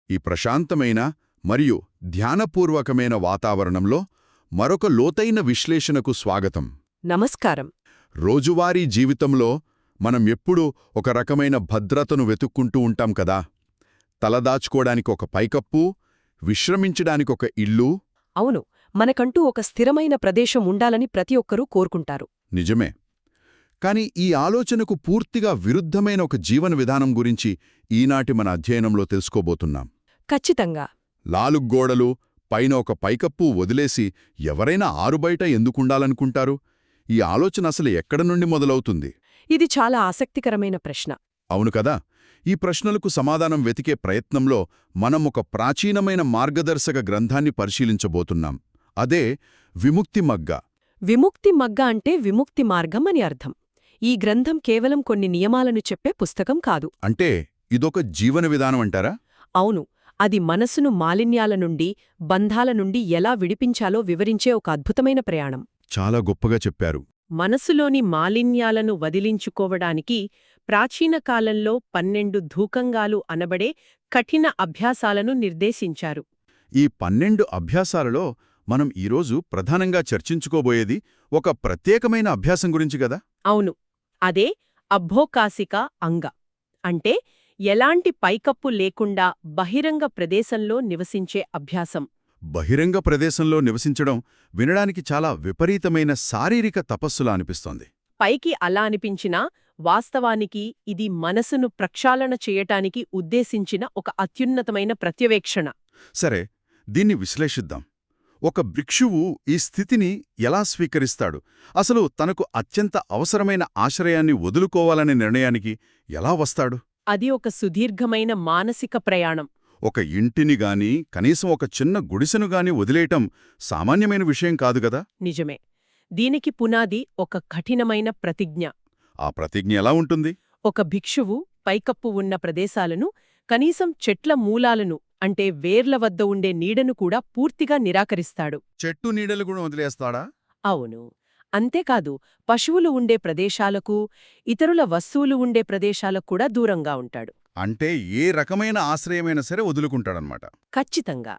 ఈ ప్రశాంతమైన మరియు ధ్యానపూర్వకమైన వాతావరణంలో మరొక లోతైన విశ్లేషణకు స్వాగతం. నమస్కారం. రోజువారీ జీవితంలో మనం ఎప్పుడూ ఒక రకమైన భద్రతను వెతుక్కుంటూ ఉంటాం కదా. తలదాచుకోవడానికి ఒక పైకప్పు, విశ్రమించడానికొక ఇల్లు. అవును, మనకంటూ ఒక స్థిరమైన ప్రదేశం ఉండాలని ప్రతి ఒక్కరూ కోరుకుంటారు. నిజమే. కాని ఈ ఆలోచనకు పూర్తిగా విరుద్ధమైన ఒక జీవన విధానం గురించి ఈనాటి మన అధ్యయనంలో తెలుసుకోబోతున్నాం. ఖచ్చితంగా. లాలుగ్గోడలు, పైన ఒక పైకప్పు వదిలేసి ఎవరైనా ఆరుబయట ఎందుకుండాలనుకుంటారు? ఈ ఆలోచన అసలు ఎక్కడ నుండి మొదలవుతుంది? ఇది చాలా ఆసక్తికరమైన ప్రశ్న. అవును కదా. ఈ ప్రశ్నలకు సమాధానం వెతికే ప్రయత్నంలో మనం ఒక ప్రాచీనమైన మార్గదర్శక గ్రంథాన్ని పరిశీలించబోతున్నాం. అదే విముక్తి మగ్గ. విముక్తి మగ్గ అంటే విముక్తి మార్గం అని అర్థం. ఈ గ్రంథం కేవలం కొన్ని నియమాలను చెప్పే పుస్తకం కాదు. అంటే ఇదొక జీవన విధానం అంటారా? అవును, అది మనసును మాలిన్యాల నుండి, బంధాల నుండి ఎలా విడిపించాలో వివరించే ఒక అద్భుతమైన ప్రయాణం. చాలా గొప్పగా చెప్పారు. మనసులోని మాలిన్యాలను వదిలించుకోవడానికి ప్రాచీన కాలంలో 12 ధూకంగాలు అనబడే కఠిన అభ్యాసాలను నిర్దేశించారు. ఈ 12 అభ్యాసాలలో మనం ఈరోజు ప్రధానంగా చర్చించుకోబోయేది ఒక ప్రత్యేకమైన అభ్యాసం గురించి గదా? అవును, అదే అభ్యోకాసిక అంగ. అంటే ఎలాంటి పైకప్పు లేకుండా బహిరంగ ప్రదేశంలో నివసించే అభ్యాసం. బహిరంగ ప్రదేశంలో నివసించడం వినడానికి చాలా విపరీతమైన శారీరక తపస్సులా అనిపిస్తోంది. పైకి అలా అనిపించినా వాస్తవానికి ఇది మనసును ప్రక్షాళన చేయటానికి ఉద్దేశించిన ఒక అత్యున్నతమైన ప్రత్యవేక్షణ. సరే, దీన్ని విశ్లేషిద్దాం. ఒక భిక్షువు ఈ స్థితిని ఎలా స్వీకరిస్తాడు? అసలు తనకు అత్యంత అవసరమైన ఆశ్రయాన్ని వదులుకోవాలనే నిర్ణయానికి ఎలా వస్తాడు? అది ఒక సుదీర్ఘమైన మానసిక ప్రయాణం. ఒక ఇంటిని గాని, కనీసం ఒక చిన్న గుడిసెను గాని వదిలేయటం సామాన్యమైన విషయం కాదు గదా. నిజమే. దీనికి పునాది ఒక కఠినమైన ప్రతిజ్ఞ. ఆ ప్రతిజ్ఞ ఎలా ఉంటుంది? ఒక భిక్షువు పైకప్పు ఉన్న ప్రదేశాలను, కనీసం చెట్ల మూలాలను అంటే వేర్ల వద్ద ఉండే నీడను కూడా పూర్తిగా నిరాకరిస్తాడు. చెట్టు నీడలు కూడా వదిలేస్తాడా? అవును. అంతేకాదు, పశువులు ఉండే ప్రదేశాలకు, ఇతరుల వస్తువులు ఉండే ప్రదేశాలకు కూడా దూరంగా ఉంటాడు. అంటే ఏ రకమైన ఆశ్రయమైనా సరే వదులుకుంటాడనమాట. ఖచ్చితంగా.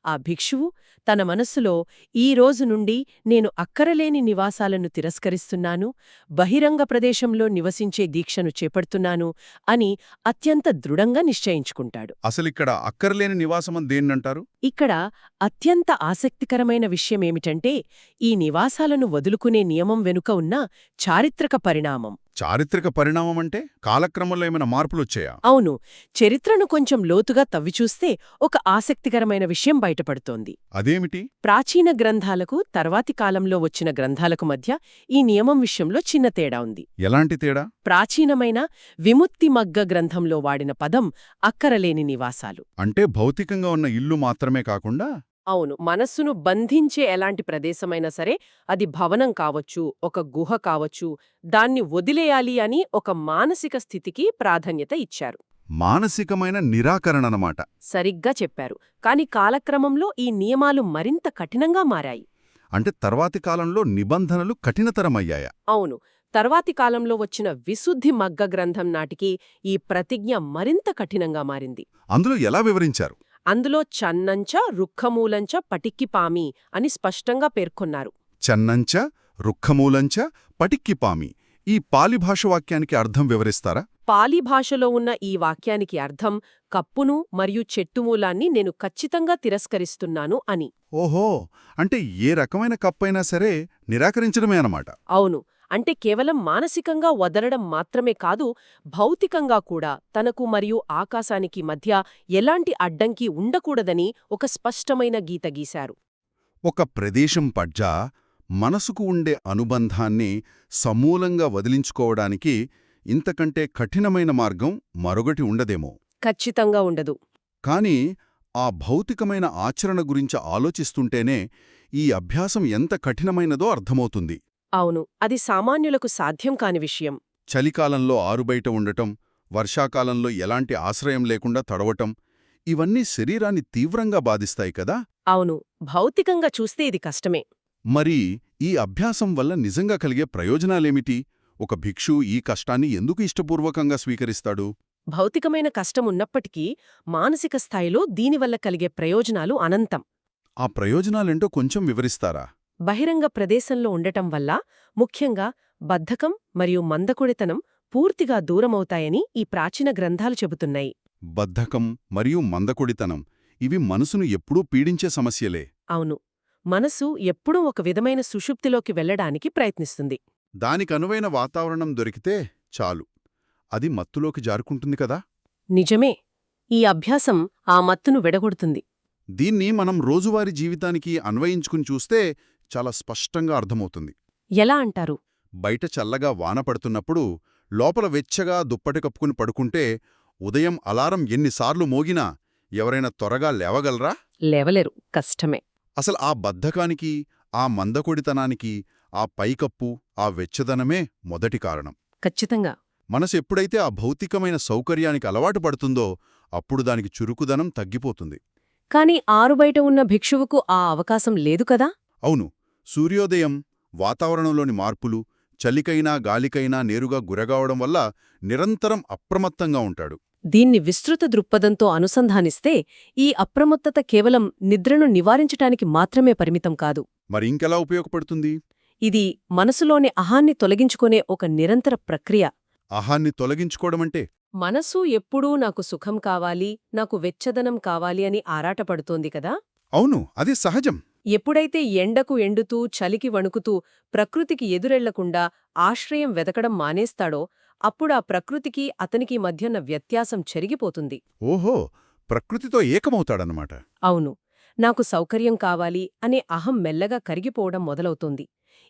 ఆ భిక్షువు తన మనస్సులో ఈ రోజు నుండి నేను అక్కరలేని నివాసాలను తిరస్కరిస్తున్నాను, బహిరంగ ప్రదేశంలో నివసించే దీక్షను చేపడుతున్నాను అని అత్యంత దృఢంగా నిశ్చయించుకుంటాడు. అసలిక్కడ అక్కర్లేని నివాసమని దేన్నంటారు? ఇక్కడ అత్యంత ఆసక్తికరమైన విషయమేమిటంటే, ఈ నివాసాలను వదులుకునే నియమం వెనుక ఉన్న చారిత్రక పరిణామం. చారిత్రక పరిణామం అంటే కాలక్రమంలో ఏమైనా మార్పులొచ్చాయా? అవును. చరిత్రను కొంచెం లోతుగా తవ్విచూస్తే ఒక ఆసక్తికరమైన విషయం బయటపడుతోంది. అదేమిటి? ప్రాచీన గ్రంథాలకు తర్వాతి కాలంలో వచ్చిన గ్రంథాలకు మధ్య ఈ నియమం విషయంలో చిన్న తేడా ఉంది. ఎలాంటి తేడా? ప్రాచీనమైన విముక్తి మగ్గ గ్రంథంలో వాడిన పదం అక్కరలేని నివాసాలు. అంటే భౌతికంగా ఉన్న ఇల్లు మాత్రమే కాకుండా? అవును, మనస్సును బంధించే ఎలాంటి ప్రదేశమైనా సరే, అది భవనం కావచ్చు, ఒక గుహ కావచ్చు, దాన్ని వదిలేయాలి అని ఒక మానసిక స్థితికి ప్రాధాన్యత ఇచ్చారు. మానసికమైన నిరాకరణనమాట. సరిగ్గా చెప్పారు. కాని కాలక్రమంలో ఈ నియమాలు మరింత కఠినంగా మారాయి. అంటే తర్వాతి కాలంలో నిబంధనలు కఠినతరమయ్యాయా? అవును. తర్వాతి కాలంలో వచ్చిన విశుద్ధి మగ్గ గ్రంథం నాటికి ఈ ప్రతిజ్ఞ మరింత కఠినంగా మారింది. అందులో ఎలా వివరించారు? అందులో చన్నంచ రుక్కమూలంచ పటిక్కిపామి అని స్పష్టంగా పేర్కొన్నారు. చన్నంచ రుక్కమూలంచ పటిక్కిపామి. ఈ పాలి భాష వాక్యానికి అర్థం వివరిస్తారా? పాలీ భాషలో ఉన్న ఈ వాక్యానికి అర్థం కప్పును మరియు చెట్టుమూలాన్ని నేను ఖచ్చితంగా తిరస్కరిస్తున్నాను అని. ఓహో, అంటే ఏ రకమైన కప్పైనా సరే నిరాకరించడమే అన్నమాట. అవును. అంటే కేవలం మానసికంగా వదలడం మాత్రమే కాదు, భౌతికంగా కూడా తనకు మరియు ఆకాశానికి మధ్య ఎలాంటి అడ్డంకి ఉండకూడదని ఒక స్పష్టమైన గీత గీశారు. ఒక ప్రదేశం పడ్జా మనసుకు ఉండే అనుబంధాన్ని సమూలంగా వదిలించుకోవడానికి ఇంతకంటే కఠినమైన మార్గం మరొకటి ఉండదేమో. ఖచ్చితంగా ఉండదు. కాని ఆ భౌతికమైన ఆచరణ గురించి ఆలోచిస్తుంటేనే ఈ అభ్యాసం ఎంత కఠినమైనదో అర్థమవుతుంది. అవును, అది సామాన్యులకు సాధ్యం కాని విషయం. చలికాలంలో ఆరుబయట ఉండటం, వర్షాకాలంలో ఎలాంటి ఆశ్రయం లేకుండా తడవటం, ఇవన్నీ శరీరాన్ని తీవ్రంగా బాధిస్తాయి కదా. అవును, భౌతికంగా చూస్తే ఇది కష్టమే. మరి ఈ అభ్యాసం వల్ల నిజంగా కలిగే ప్రయోజనాలేమిటి? ఒక భిక్షు ఈ కష్టాన్ని ఎందుకు ఇష్టపూర్వకంగా స్వీకరిస్తాడు? భౌతికమైన కష్టమున్నప్పటికీ మానసిక స్థాయిలో దీనివల్ల కలిగే ప్రయోజనాలు అనంతం. ఆ ప్రయోజనాలేంటో కొంచెం వివరిస్తారా? బహిరంగ ప్రదేశంలో ఉండటం వల్ల ముఖ్యంగా బద్ధకం మరియు మందకొడితనం పూర్తిగా దూరమవుతాయని ఈ ప్రాచీన గ్రంథాలు చెబుతున్నాయి. బద్ధకం మరియు మందకొడితనం ఇవి మనసును ఎప్పుడూ పీడించే సమస్యలే. అవును, మనసు ఎప్పుడూ ఒక విధమైన సుషుప్తిలోకి వెళ్లడానికి ప్రయత్నిస్తుంది. దానికనువైన వాతావరణం దొరికితే చాలు, అది మత్తులోకి జారుకుంటుంది కదా. నిజమే, ఈ అభ్యాసం ఆ మత్తును విడగొడుతుంది. దీన్ని మనం రోజువారీ జీవితానికి అన్వయించుకుని చూస్తే చాలా స్పష్టంగా అర్థమవుతుంది. ఎలా అంటారు? బయట చల్లగా వాన పడుతున్నప్పుడు లోపల వెచ్చగా దుప్పటి కప్పుకుని పడుకుంటే ఉదయం అలారం ఎన్నిసార్లు మోగినా ఎవరైనా త్వరగా లేవగలరా? లేవలేరు, కష్టమే. అసలు ఆ బద్ధకానికి, ఆ మందకొడితనానికి ఆ పైకప్పు, ఆ వెచ్చదనమే మొదటి కారణం. ఖచ్చితంగా. మనసు ఎప్పుడైతే ఆ భౌతికమైన సౌకర్యానికి అలవాటు పడుతుందో అప్పుడు దానికి చురుకుదనం తగ్గిపోతుంది. కాని ఆరుబయట ఉన్న భిక్షువుకు ఆ అవకాశం లేదు కదా. అవును, సూర్యోదయం, వాతావరణంలోని మార్పులు, చలికైనా గాలికైనా నేరుగా గురగావడం వల్ల నిరంతరం అప్రమత్తంగా ఉంటాడు. దీన్ని విస్తృత దృక్పథంతో అనుసంధానిస్తే ఈ అప్రమత్తత కేవలం నిద్రను నివారించటానికి మాత్రమే పరిమితం కాదు. మరింకెలా ఉపయోగపడుతుంది? ఇది మనసులోని అహాన్ని తొలగించుకునే ఒక నిరంతర ప్రక్రియ. అహాన్ని తొలగించుకోవడమంటే? మనసు ఎప్పుడూ నాకు సుఖం కావాలి, నాకు వెచ్చదనం కావాలి అని ఆరాటపడుతోంది కదా. అవును, అది సహజం. ఎప్పుడైతే ఎండకు ఎండుతూ చలికి వణుకుతూ ప్రకృతికి ఎదురెళ్లకుండా ఆశ్రయం వెదకడం మానేస్తాడో అప్పుడా ప్రకృతికి అతనికి మధ్యన్న వ్యత్యాసం చెరిగిపోతుంది. ఓహో, ప్రకృతితో ఏకమవుతాడన్నమాట. అవును, నాకు సౌకర్యం కావాలి అనే అహం మెల్లగా కరిగిపోవడం మొదలవుతోంది.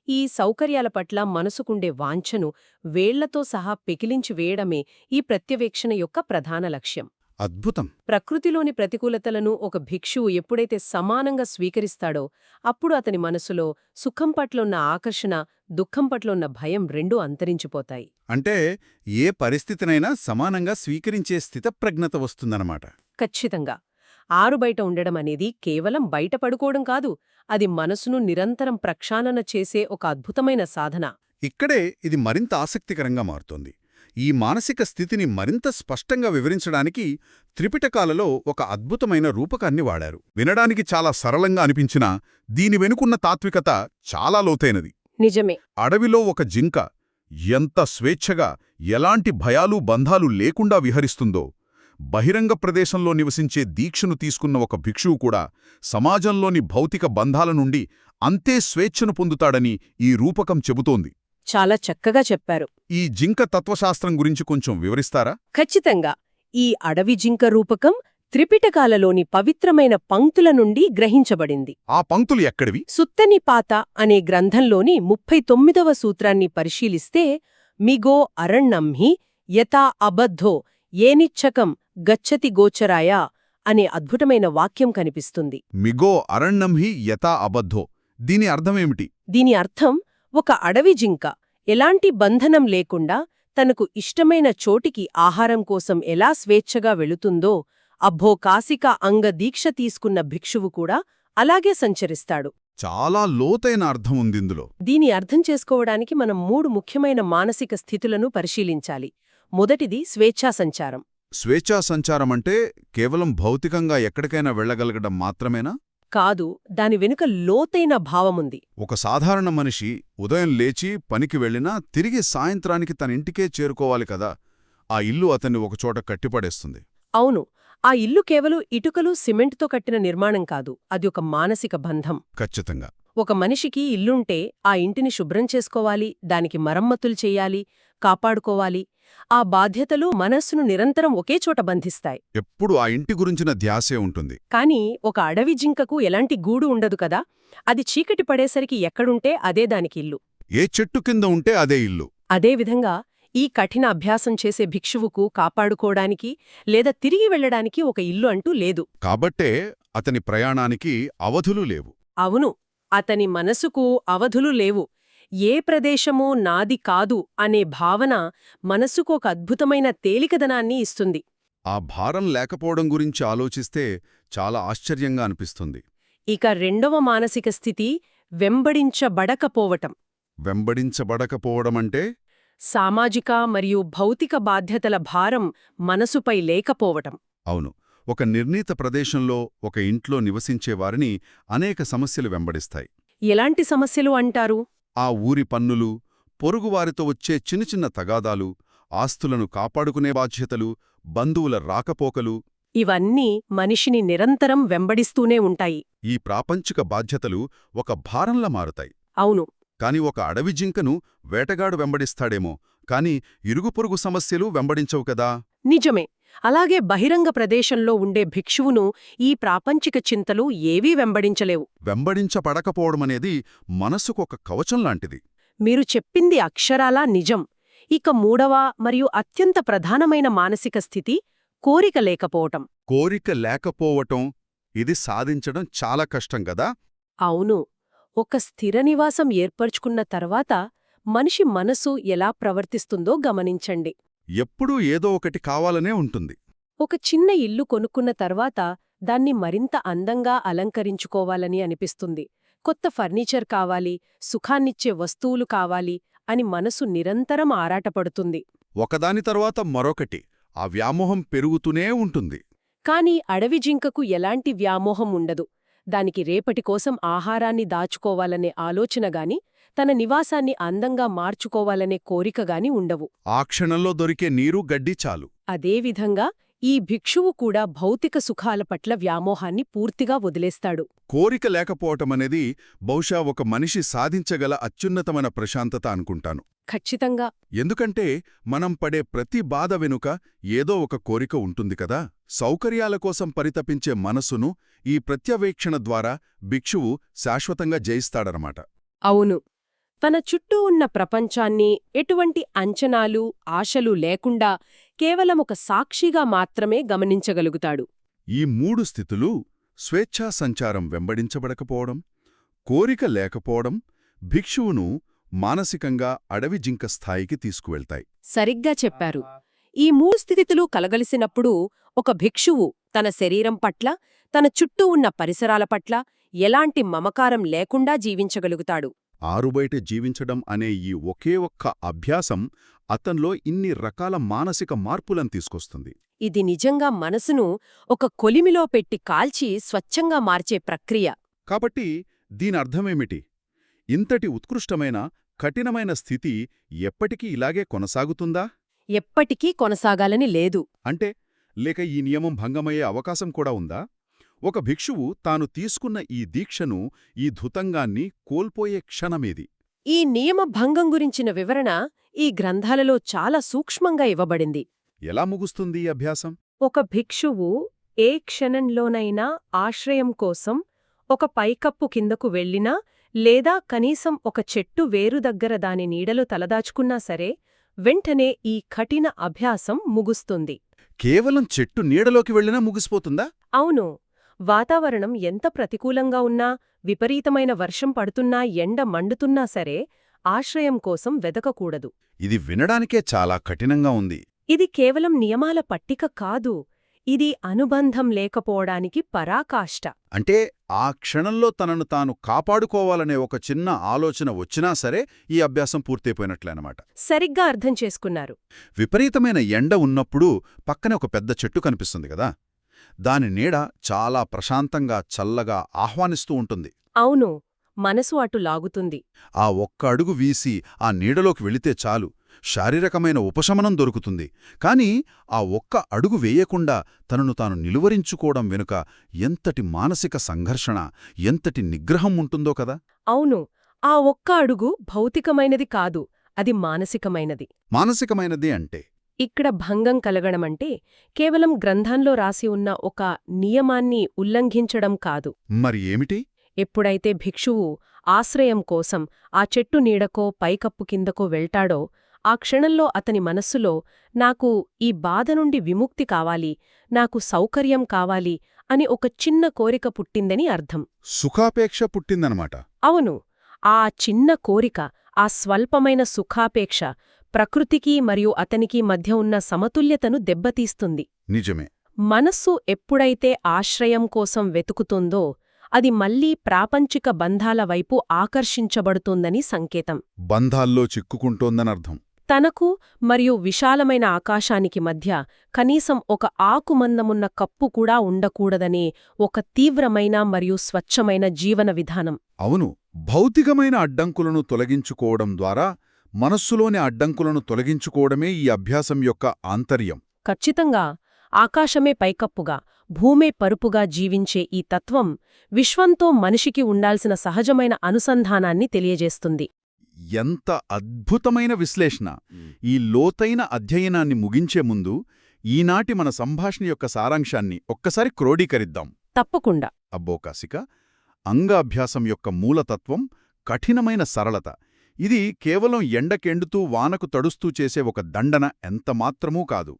ఈ సౌకర్యాల పట్ల మనసుకుండే వాంఛను వేళ్లతో సహా పెకిలించి వేయడమే ఈ ప్రత్యవేక్షణ యొక్క ప్రధాన లక్ష్యం. అద్భుతం. ప్రకృతిలోని ప్రతికూలతలను ఒక భిక్షువు ఎప్పుడైతే సమానంగా స్వీకరిస్తాడో అప్పుడు అతని మనసులో సుఖం పట్లున్న ఆకర్షణ, దుఃఖం పట్లున్న భయం రెండూ అంతరించిపోతాయి. అంటే ఏ పరిస్థితినైనా సమానంగా స్వీకరించే స్థితప్రజ్ఞత వస్తుందన్నమాట. ఖచ్చితంగా. ఆరుబయట ఉండడం అనేది కేవలం బయట పడుకోవడం కాదు, అది మనసును నిరంతరం ప్రక్షాళన చేసే ఒక అద్భుతమైన సాధన. ఇక్కడే ఇది మరింత ఆసక్తికరంగా మారుతోంది. ఈ మానసిక స్థితిని మరింత స్పష్టంగా వివరించడానికి త్రిపిటకాలలో ఒక అద్భుతమైన రూపకాన్ని వాడారు. వినడానికి చాలా సరళంగా అనిపించినా దీని వెనుకున్న తాత్వికత చాలా లోతైనది. నిజమే. అడవిలో ఒక జింక ఎంత స్వేచ్ఛగా, ఎలాంటి భయాలు బంధాలు లేకుండా విహరిస్తుందో, బహిరంగ ప్రదేశంలో నివసించే దీక్షను తీసుకున్న ఒక భిక్షువు కూడా సమాజంలోని భౌతిక బంధాల నుండి అంతే స్వేచ్ఛను పొందుతాడని ఈ రూపకం చెబుతోంది. చాలా చక్కగా చెప్పారు. ఈ జింక తత్వశాస్త్రం గురించి కొంచెం వివరిస్తారా? ఖచ్చితంగా. ఈ అడవి జింక రూపకం త్రిపిటకాలలోని పవిత్రమైన పంక్తుల నుండి గ్రహించబడింది. ఆ పంక్తులు ఎక్కడివి? సుత్తనిపాత అనే గ్రంథంలోని 39వ సూత్రాన్ని పరిశీలిస్తే మిగో అరణ్యంహి యథా అబద్ధో ఏనిచ్చకం గచ్చతి గోచరాయ అనే అద్భుతమైన వాక్యం కనిపిస్తుంది. మిగో అరణ్యంహి యథా అబద్ధో, దీని అర్థమేమిటి? దీని అర్థం, ఒక అడవి జింక ఎలాంటి బంధనం లేకుండా తనకు ఇష్టమైన చోటికి ఆహారం కోసం ఎలా స్వేచ్ఛగా వెళుతుందో అబ్బో కాసిక అంగ దీక్ష తీసుకున్న భిక్షువు కూడా అలాగే సంచరిస్తాడు. చాలా లోతైన అర్థం ఉందిందులో. దీని అర్థం చేసుకోవడానికి మనం 3 ముఖ్యమైన మానసిక స్థితులను పరిశీలించాలి. మొదటిది స్వేచ్ఛా సంచారం. స్వేచ్ఛా సంచారమంటే కేవలం భౌతికంగా ఎక్కడికైనా వెళ్లగలగడం మాత్రమేనా? కాదు, దాని వెనుక లోతైన భావముంది. ఒక సాధారణ మనిషి ఉదయం లేచి పనికి వెళ్ళినా తిరిగి సాయంత్రానికి తనింటికే చేరుకోవాలి కదా. ఆ ఇల్లు అతన్ని ఒకచోట కట్టిపడేస్తుంది. అవును, ఆ ఇల్లు కేవలం ఇటుకలు సిమెంట్తో కట్టిన నిర్మాణం కాదు, అది ఒక మానసిక బంధం. ఖచ్చితంగా. ఒక మనిషికి ఇల్లుంటే ఆ ఇంటిని శుభ్రం చేసుకోవాలి, దానికి మరమ్మతులు చెయ్యాలి, కాపాడుకోవాలి. ఆ బాధ్యతలు మనస్సును నిరంతరం ఒకేచోట బంధిస్తాయి. ఎప్పుడు ఆ ఇంటి గురించిన ధ్యాసే ఉంటుంది. కాని ఒక అడవి జింకకు ఎలాంటి గూడు ఉండదు కదా. అది చీకటి పడేసరికి ఎక్కడుంటే అదే దానికి ఇల్లు. ఏ చెట్టు కింద ఉంటే అదే ఇల్లు. అదేవిధంగా ఈ కఠిన అభ్యాసం చేసే భిక్షువుకు కాపాడుకోవడానికి లేదా తిరిగి వెళ్లడానికి ఒక ఇల్లు అంటూ లేదు. కాబట్టే అతని ప్రయాణానికి అవధులు లేవు. అవును, అతని మనసుకు అవధులు లేవు. ఏ ప్రదేశమూ నాది కాదు అనే భావన మనసుకు ఒక అద్భుతమైన తేలికదనాన్ని ఇస్తుంది. ఆ భారం లేకపోవడం గురించి ఆలోచిస్తే చాలా ఆశ్చర్యంగా అనిపిస్తుంది. ఇక రెండవ మానసిక స్థితి వెంబడించబడకపోవటం. వెంబడించబడకపోవడమంటే? సామాజిక మరియు భౌతిక బాధ్యతల భారం మనసుపై లేకపోవటం. అవును. ఒక నిర్ణీత ప్రదేశంలో ఒక ఇంట్లో నివసించేవారిని అనేక సమస్యలు వెంబడిస్తాయి. ఎలాంటి సమస్యలు అంటారు? ఆ ఊరి పన్నులు, పొరుగువారితో వచ్చే చిన్న తగాదాలు, ఆస్తులను కాపాడుకునే బాధ్యతలు, బంధువుల రాకపోకలు. ఇవన్నీ మనిషిని నిరంతరం వెంబడిస్తూనే ఉంటాయి. ఈ ప్రాపంచిక బాధ్యతలు ఒక భారంలా మారుతాయి. అవును. కాని ఒక అడవి జింకను వేటగాడు వెంబడిస్తాడేమో, కాని ఇరుగుపొరుగు సమస్యలు వెంబడించవు కదా. నిజమే. అలాగే బహిరంగ ప్రదేశంలో ఉండే భిక్షువును ఈ ప్రాపంచిక చింతలు ఏవీ వెంబడించలేవు. వెంబడించపడకపోవడమనేది మనసుకొక కవచం లాంటిది. మీరు చెప్పింది అక్షరాలా నిజం. ఇక మూడవ మరియు అత్యంత ప్రధానమైన మానసిక స్థితి కోరిక లేకపోవటం. కోరిక లేకపోవటం, ఇది సాధించడం చాలా కష్టం గదా. అవును. ఒక స్థిర నివాసం ఏర్పరచుకున్న తర్వాత మనిషి మనసు ఎలా ప్రవర్తిస్తుందో గమనించండి. ఎప్పుడూ ఏదో ఒకటి కావాలనే ఉంటుంది. ఒక చిన్న ఇల్లు కొనుక్కున్న తర్వాత దాన్ని మరింత అందంగా అలంకరించుకోవాలని అనిపిస్తుంది. కొత్త ఫర్నిచర్ కావాలి, సుఖాన్నిచ్చే వస్తువులు కావాలి అని మనసు నిరంతరం ఆరాటపడుతుంది. ఒకదాని తర్వాత మరొకటి, ఆ వ్యామోహం పెరుగుతూనే ఉంటుంది. కాని అడవి జింకకు ఎలాంటి వ్యామోహం ఉండదు. దానికి రేపటి కోసం ఆహారాన్ని దాచుకోవాలనే ఆలోచనగాని, తన నివాసాన్ని అందంగా మార్చుకోవాలనే కోరికగాని ఉండవు. ఆ క్షణంలో దొరికే నీరు, గడ్డి చాలు. అదేవిధంగా ఈ భిక్షువు కూడా భౌతిక సుఖాల పట్ల వ్యామోహాన్ని పూర్తిగా వదిలేస్తాడు. కోరిక లేకపోవటమనేది బహుశా ఒక మనిషి సాధించగల అత్యున్నతమైన ప్రశాంతత అనుకుంటాను. ఖచ్చితంగా. ఎందుకంటే మనం పడే ప్రతి బాధ వెనుక ఏదో ఒక కోరిక ఉంటుంది కదా. సౌకర్యాల కోసం పరితపించే మనసును ఈ ప్రత్యవేక్షణ ద్వారా భిక్షువు శాశ్వతంగా జయిస్తాడనమాట. అవును. తన చుట్టూ ఉన్న ప్రపంచాన్ని ఎటువంటి అంచనాలు, ఆశలు లేకుండా కేవలమొక సాక్షిగా మాత్రమే గమనించగలుగుతాడు. ఈ మూడు స్థితులు, స్వేచ్ఛా సంచారం వెంబడించబడకపోవడం, కోరిక లేకపోవడం, భిక్షువును మానసికంగా అడవి జింక స్థాయికి తీసుకువెళ్తాయి. సరిగ్గా చెప్పారు. ఈ మూడు స్థితులు కలగలిసినప్పుడు ఒక భిక్షువు తన శరీరం పట్ల, తన చుట్టూ ఉన్న పరిసరాల పట్ల ఎలాంటి మమకారం లేకుండా జీవించగలుగుతాడు. ఆరుబయట జీవించడం అనే ఈ ఒకే ఒక్క అభ్యాసం అతన్లో ఇన్ని రకాల మానసిక మార్పులను తీసుకొస్తుంది. ఇది నిజంగా మనసును ఒక కొలిమిలో పెట్టి కాల్చి స్వచ్ఛంగా మార్చే ప్రక్రియ. కాబట్టి దీనర్థమేమిటి? ఇంతటి ఉత్కృష్టమైన, కఠినమైన స్థితి ఎప్పటికీ ఇలాగే కొనసాగుతుందా? ఎప్పటికీ కొనసాగాలని లేదు. అంటే లేక ఈ నియమం భంగమయ్యే అవకాశం కూడా ఉందా? ఒక భిక్షువు తాను తీసుకున్న ఈ దీక్షను, ఈ ధృతంగాన్ని కోల్పోయే క్షణమేది? ఈ నియమ భంగం గురించిన వివరణ ఈ గ్రంథాలలో చాలా సూక్ష్మంగా ఇవ్వబడింది. ఎలా ముగుస్తుంది ఈ అభ్యాసం? ఒక భిక్షువు ఏ క్షణంలోనైనా ఆశ్రయం కోసం ఒక పైకప్పు కిందకు వెళ్ళినా లేదా కనీసం ఒక చెట్టు వేరు దగ్గర దాని నీడలో తలదాచుకున్నా సరే, వెంటనే ఈ కఠిన అభ్యాసం ముగుస్తుంది. కేవలం చెట్టు నీడలోకి వెళ్ళినా ముగిసిపోతుందా? అవును. వాతావరణం ఎంత ప్రతికూలంగా ఉన్నా, విపరీతమైన వర్షం పడుతున్నా, ఎండ మండుతున్నా సరే ఆశ్రయం కోసం వెదకకూడదు. ఇది వినడానికే చాలా కఠినంగా ఉంది. ఇది కేవలం నియమాల పట్టిక కాదు. ఇది అనుబంధం లేకపోవడానికి పరాకాష్ట. అంటే ఆ క్షణంలో తనను తాను కాపాడుకోవాలనే ఒక చిన్న ఆలోచన వచ్చినా సరే ఈ అభ్యాసం పూర్తయిపోయినట్లేనమాట. సరిగ్గా అర్థం చేసుకున్నారు. విపరీతమైన ఎండ ఉన్నప్పుడు పక్కనే ఒక పెద్ద చెట్టు కనిపిస్తుంది కదా. దాని నీడ చాలా ప్రశాంతంగా, చల్లగా ఆహ్వానిస్తూ ఉంటుంది. అవును. మనసు అటు లాగుతుంది. ఆ ఒక్క అడుగు వీసి ఆ నీడలోకి వెళితే చాలు, శారీరకమైన ఉపశమనం దొరుకుతుంది. కాని ఆ ఒక్క అడుగు వేయకుండా తనను తాను నిలువరించుకోవడం వెనుక ఎంతటి మానసిక సంఘర్షణ, ఎంతటి నిగ్రహం ఉంటుందో కదా. అవును. ఆ ఒక్క అడుగు భౌతికమైనది కాదు, అది మానసికమైనది. మానసికమైనది అంటే ఇక్కడ భంగం కలగడమంటే కేవలం గ్రంథంలో రాసి ఉన్న ఒక నియమాన్ని ఉల్లంఘించడం కాదు. మరి ఏమిటి? ఎప్పుడైతే భిక్షువు ఆశ్రయం కోసం ఆ చెట్టు నీడకో పైకప్పు కిందకో వెళ్తాడో, ఆ క్షణంలో అతని మనస్సులో నాకు ఈ బాధ నుండి విముక్తి కావాలి, నాకు సౌకర్యం కావాలి అని ఒక చిన్న కోరిక పుట్టిందని అర్థం. సుఖాపేక్ష పుట్టిందనమాట. అవును. ఆ చిన్న కోరిక, ఆ స్వల్పమైన సుఖాపేక్ష ప్రకృతికి మరియు అతనికి మధ్య ఉన్న సమతుల్యతను దెబ్బతీస్తుంది. నిజమే. మనస్సు ఎప్పుడైతే ఆశ్రయం కోసం వెతుకుతుందో అది మళ్లీ ప్రాపంచిక బంధాల వైపు ఆకర్షించబడుతోందని సంకేతం. బంధాల్లో చిక్కుకుంటోందనర్థం. తనకు మరియు విశాలమైన ఆకాశానికి మధ్య కనీసం ఒక ఆకుమందమున్న కప్పు కూడా ఉండకూడదనే ఒక తీవ్రమైన మరియు స్వచ్ఛమైన జీవన విధానం. అవును, భౌతికమైన అడ్డంకులను తొలగించుకోవడం ద్వారా మనస్సులోని అడ్డంకులను తొలగించుకోవడమే ఈ అభ్యాసం యొక్క ఆంతర్యం. ఖచ్చితంగా ఆకాశమే పైకప్పుగా, భూమే పరుపుగా జీవించే ఈ తత్వం విశ్వంతో మనిషికి ఉండాల్సిన సహజమైన అనుసంధానాన్ని తెలియజేస్తుంది. ఎంత అద్భుతమైన విశ్లేషణ! ఈ లోతైన అధ్యయనాన్ని ముగించే ముందు ఈనాటి మన సంభాషణ యొక్క సారాంశాన్ని ఒక్కసారి క్రోడీకరిద్దాం. తప్పకుండా. అబ్బోకాసిక, అంగాభ్యాసం యొక్క మూలతత్వం కఠినమైన సరళత. ఇది కేవలం ఎండకెండుతూ వానకు తడుస్తూ చేసే ఒక దండన ఎంతమాత్రమూ కాదు.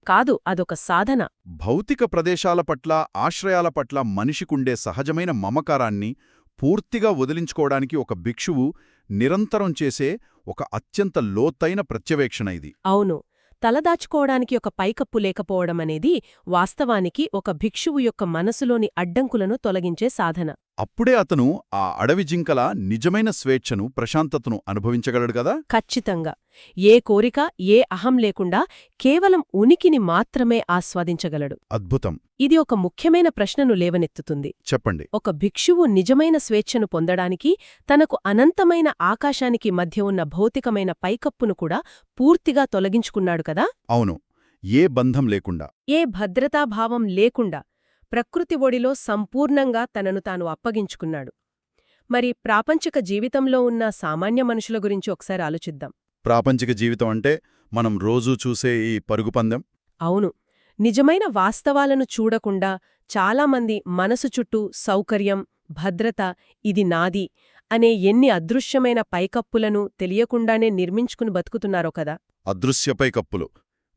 అదొక సాధన. భౌతిక ప్రదేశాల పట్ల, ఆశ్రయాల పట్ల మనిషికుండే సహజమైన మమకారాన్ని పూర్తిగా వదిలించుకోవడానికి ఒక భిక్షువు నిరంతరం చేసే ఒక అత్యంత లోతైన ప్రత్యవేక్షణ ఇది. అవును, తలదాచుకోవడానికి ఒక పైకప్పు లేకపోవడమనేది వాస్తవానికి ఒక భిక్షువు యొక్క మనసులోని అడ్డంకులను తొలగించే సాధన. అప్పుడే అతను ఆ అడవి జింకల నిజమైన స్వేచ్ఛను, ప్రశాంతతను అనుభవించగలడు కదా. ఖచ్చితంగా. ఏ కోరిక, ఏ అహం లేకుండా కేవలం ఉనికిని మాత్రమే ఆస్వాదించగలడు. అద్భుతం. ఇది ఒక ముఖ్యమైన ప్రశ్నను లేవనెత్తుతుంది. చెప్పండి. ఒక భిక్షువు నిజమైన స్వేచ్ఛను పొందడానికి తనకు అనంతమైన ఆకాశానికి మధ్య ఉన్న భౌతికమైన పైకప్పును కూడా పూర్తిగా తొలగించుకున్నాడు కదా. అవును, ఏ బంధం లేకుండా, ఏ భద్రతాభావం లేకుండా ప్రకృతి ఒడిలో సంపూర్ణంగా తనను తాను అప్పగించుకున్నాడు. మరి ప్రాపంచిక జీవితంలో ఉన్న సామాన్య మనుషుల గురించి ఒకసారి ఆలోచిద్దాం. ప్రాపంచిక జీవితం అంటే మనం రోజూ చూసే ఈ పరుగుపందెం. అవును, నిజమైన వాస్తవాలను చూడకుండా చాలామంది మనసు చుట్టూ సౌకర్యం, భద్రత, ఇది నాది అనే ఎన్ని అదృశ్యమైన పైకప్పులను తెలియకుండానే నిర్మించుకుని బతుకుతున్నారో కదా. అదృశ్యపై కప్పులు,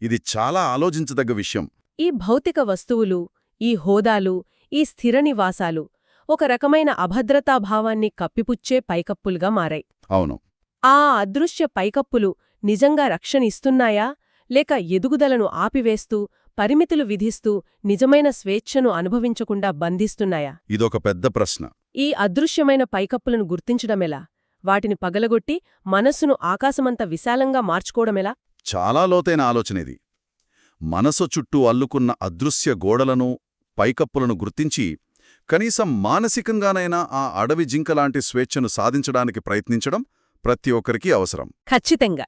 ఇది చాలా ఆలోచించదగ్గ విషయం. ఈ భౌతిక వస్తువులు, ఈ హోదాలు, ఈ స్థిర నివాసాలు ఒక రకమైన అభద్రతాభావాన్ని కప్పిపుచ్చే పైకప్పులుగా మారాయి. అవును. ఆ అదృశ్య పైకప్పులు నిజంగా రక్షణ ఇస్తున్నాయా, లేక ఎదుగుదలను ఆపివేస్తూ, పరిమితులు విధిస్తూ నిజమైన స్వేచ్ఛను అనుభవించకుండా బంధిస్తున్నాయా? ఇదొక పెద్ద ప్రశ్న. ఈ అదృశ్యమైన పైకప్పులను గుర్తించడమెలా? వాటిని పగలగొట్టి మనస్సును ఆకాశమంత విశాలంగా మార్చుకోవడమెలా? చాలా లోతైన ఆలోచనేది. మనసు చుట్టూ అల్లుకున్న అదృశ్య గోడలను, పైకప్పులను గుర్తించి కనీసం మానసికంగానైనా ఆ అడవి జింకలాంటి స్వేచ్ఛను సాధించడానికి ప్రయత్నించడం ప్రతి ఒక్కరికీ అవసరం. ఖచ్చితంగా.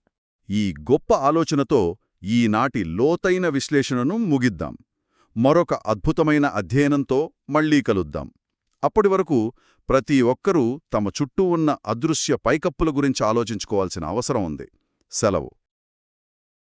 ఈ గొప్ప ఆలోచనతో ఈనాటి లోతైన విశ్లేషణను ముగిద్దాం. మరొక అద్భుతమైన అధ్యయనంతో మళ్లీ కలుద్దాం. అప్పటివరకు ప్రతి ఒక్కరూ తమ చుట్టూ ఉన్న అదృశ్య పైకప్పుల గురించి ఆలోచించుకోవాల్సిన అవసరం ఉంది. సెలవు.